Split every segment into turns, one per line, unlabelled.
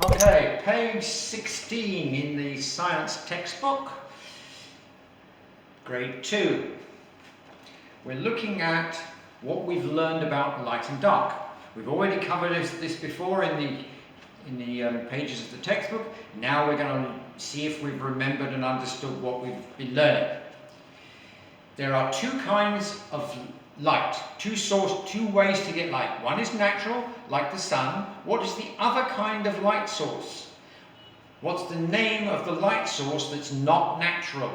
Okay, page 16 in the science textbook, grade 2. We're looking at what we've learned about light and dark. We've already covered this before in the pages of the textbook. Now we're going to see if we've remembered and understood what we've been learning. There are two kinds of light, two ways to get light. One is natural, like the sun. What is the other kind of light source? What's the name of the light source that's not natural?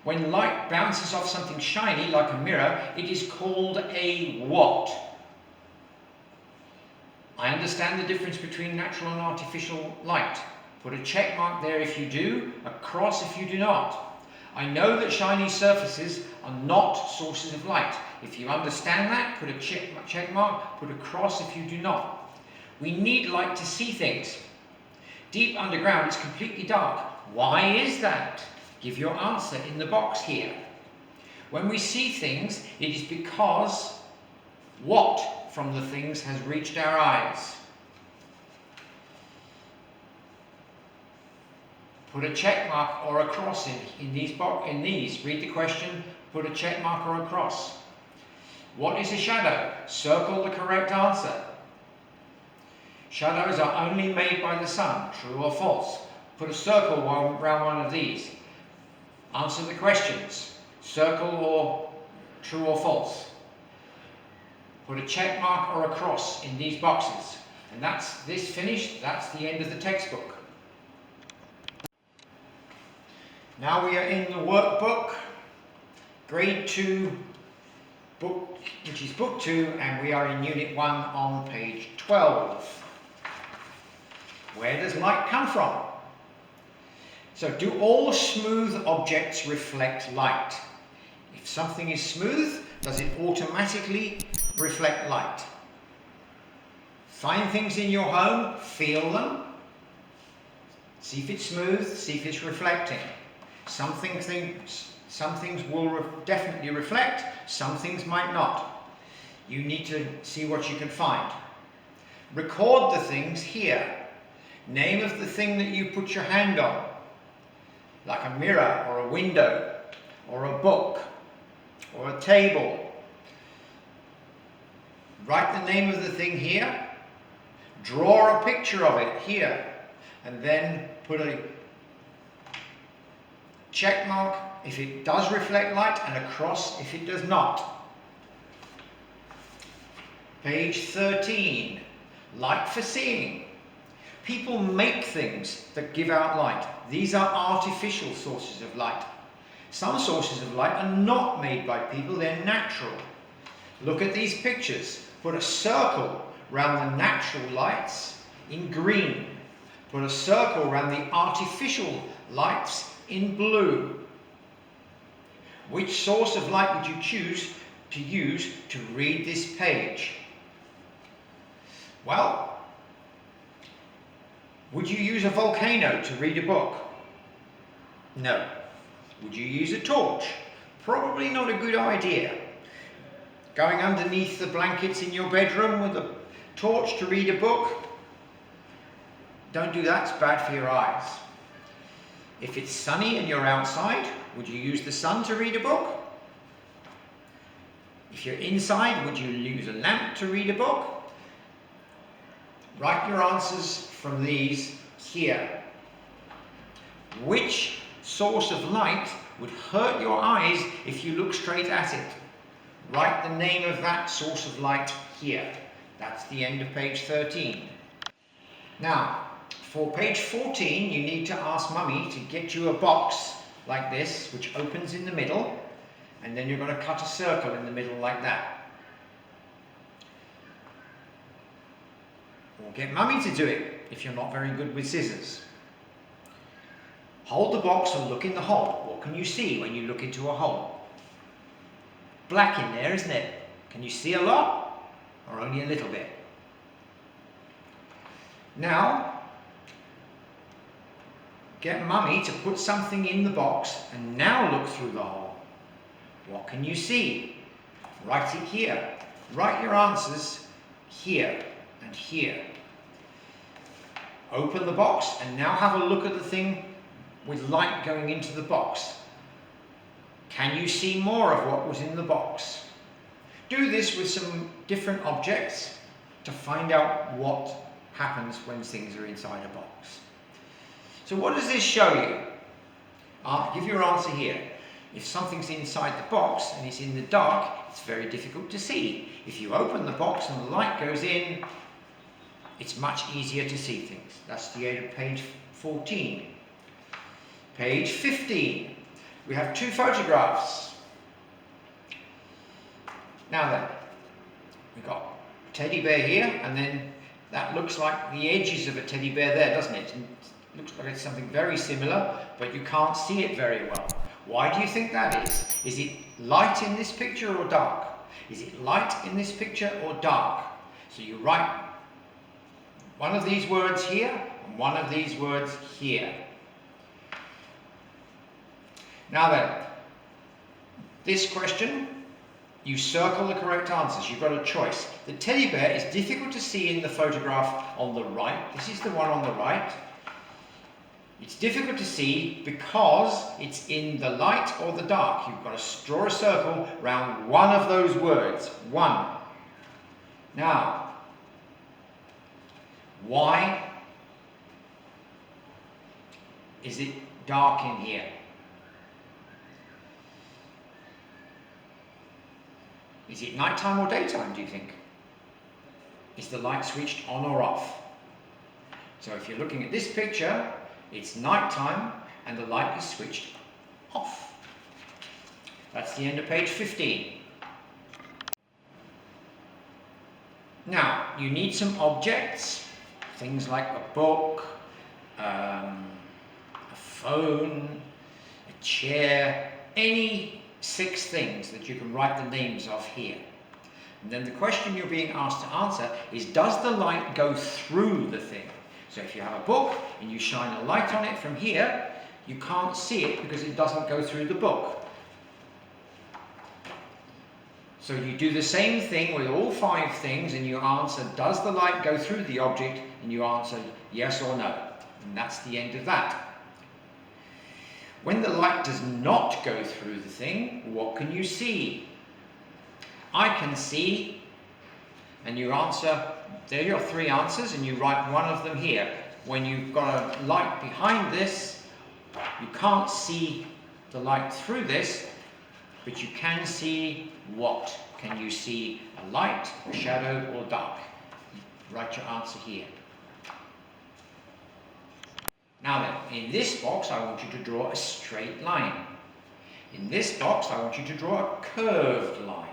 When light bounces off something shiny, like a mirror, it is called a what? I understand the difference between natural and artificial light. Put a check mark there if you do, a cross if you do not. I know that shiny surfaces are not sources of light. If you understand that, put a check mark, put a cross if you do not. We need light to see things. Deep underground it's completely dark. Why is that? Give your answer in the box here. When we see things, it is because what from the things has reached our eyes? Put a check mark or a cross in these. Read the question, put a check mark or a cross. What is a shadow? Circle the correct answer. Shadows are only made by the sun, true or false? Put a circle around one of these. Answer the questions, circle or true or false. Put a check mark or a cross in these boxes. And that's this finished, that's the end of the textbook. Now we are in the workbook, grade 2, book, which is book 2, and we are in unit 1 on page 12. Where does light come from? So, do all smooth objects reflect light? If something is smooth, does it automatically reflect light? Find things in your home, feel them, see if it's smooth, see if it's reflecting. Some things will definitely reflect, some things might not. You need to see what you can find. Record the things here. Name of the thing that you put your hand on, like a mirror or a window or a book or a table. Write the name of the thing here. Draw a picture of it here, and then put a check mark if it does reflect light and a cross if it does not. Page 13, light for seeing. People make things that give out light. These are artificial sources of light. Some sources of light are not made by people, they're natural. Look at these pictures. Put a circle around the natural lights in green. Put a circle around the artificial lights in blue. Which source of light would you choose to use to read this page? Well, would you use a volcano to read a book? No. Would you use a torch? Probably not a good idea. Going underneath the blankets in your bedroom with a torch to read a book? Don't do that, it's bad for your eyes. If it's sunny and you're outside, would you use the sun to read a book? If you're inside, would you use a lamp to read a book? Write your answers from these here. Which source of light would hurt your eyes if you look straight at it? Write the name of that source of light here. That's the end of page 13. Now, for page 14, you need to ask Mummy to get you a box like this, which opens in the middle, and then you're going to cut a circle in the middle like that. Or get Mummy to do it if you're not very good with scissors. Hold the box and look in the hole. What can you see when you look into a hole? Black in there, isn't it? Can you see a lot or only a little bit? Now, get Mummy to put something in the box and now look through the hole. What can you see? Write it here. Write your answers here. and here. Open the box and now have a look at the thing with light going into the box. Can you see more of what was in the box? Do this with some different objects to find out what happens when things are inside a box. So what does this show you? Give your answer here. If something's inside the box and it's in the dark, it's very difficult to see. If you open the box and the light goes in, it's much easier to see things. That's the end of page 14. Page 15. We have two photographs. Now then, we've got a teddy bear here, and then that looks like the edges of a teddy bear there, doesn't it? And it looks like it's something very similar, but you can't see it very well. Why do you think that is? Is it light in this picture or dark? Is it light in this picture or dark? So you write one of these words here and one of these words here. Now then, this question, you circle the correct answers. You've got a choice. The teddy bear is difficult to see in the photograph on the right. This is the one on the right. It's difficult to see because it's in the light or the dark. You've got to draw a circle around one of those words. One. Now, why is it dark in here? Is it nighttime or daytime, do you think? Is the light switched on or off? So if you're looking at this picture, it's nighttime and the light is switched off. That's the end of page 15. Now, you need some objects, things like a book, a phone, a chair, any 6 things that you can write the names of here. And then the question you're being asked to answer is, does the light go through the thing? So if you have a book and you shine a light on it from here, you can't see it because it doesn't go through the book. So you do the same thing with all 5 things and you answer, does the light go through the object? And you answer yes or no. And that's the end of that. When the light does not go through the thing, what can you see? I can see, and you answer, there are your 3 answers, and you write one of them here. When you've got a light behind this, you can't see the light through this, but you can see what? Can you see a light, a shadow, or dark? Write your answer here. Now then, in this box I want you to draw a straight line. In this box I want you to draw a curved line.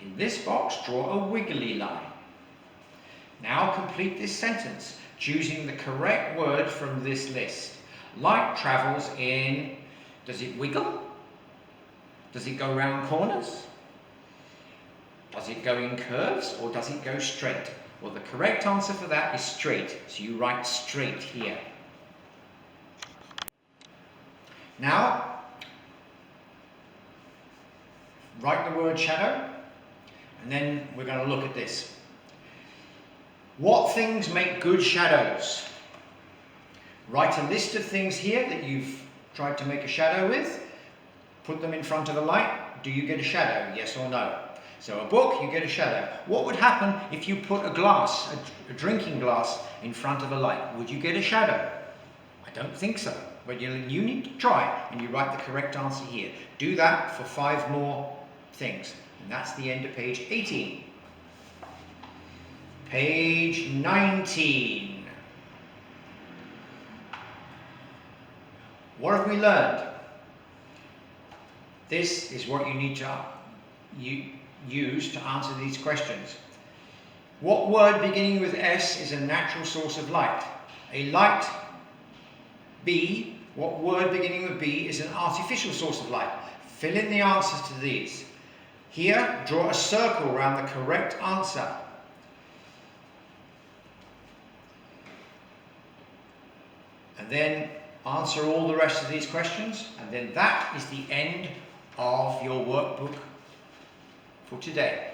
In this box, draw a wiggly line. Now complete this sentence, choosing the correct word from this list. Light travels in, does it wiggle? Does it go round corners? Does it go in curves or does it go straight? Well, the correct answer for that is straight, so you write straight here. Now, write the word shadow, and then we're going to look at this. What things make good shadows? Write a list of things here that you've tried to make a shadow with. Put them in front of a light. Do you get a shadow? Yes or no? So a book, you get a shadow. What would happen if you put a glass, a drinking glass, in front of a light? Would you get a shadow? I don't think so. But you need to try, and you write the correct answer here. Do that for 5 more things. And that's the end of page 18. Page 19. What have we learned? This is what you need to use to answer these questions. What word beginning with S is a natural source of light? A light. B. What word beginning with B is an artificial source of light? Fill in the answers to these. Here, draw a circle around the correct answer. And then answer all the rest of these questions, and then that is the end of your workbook for today.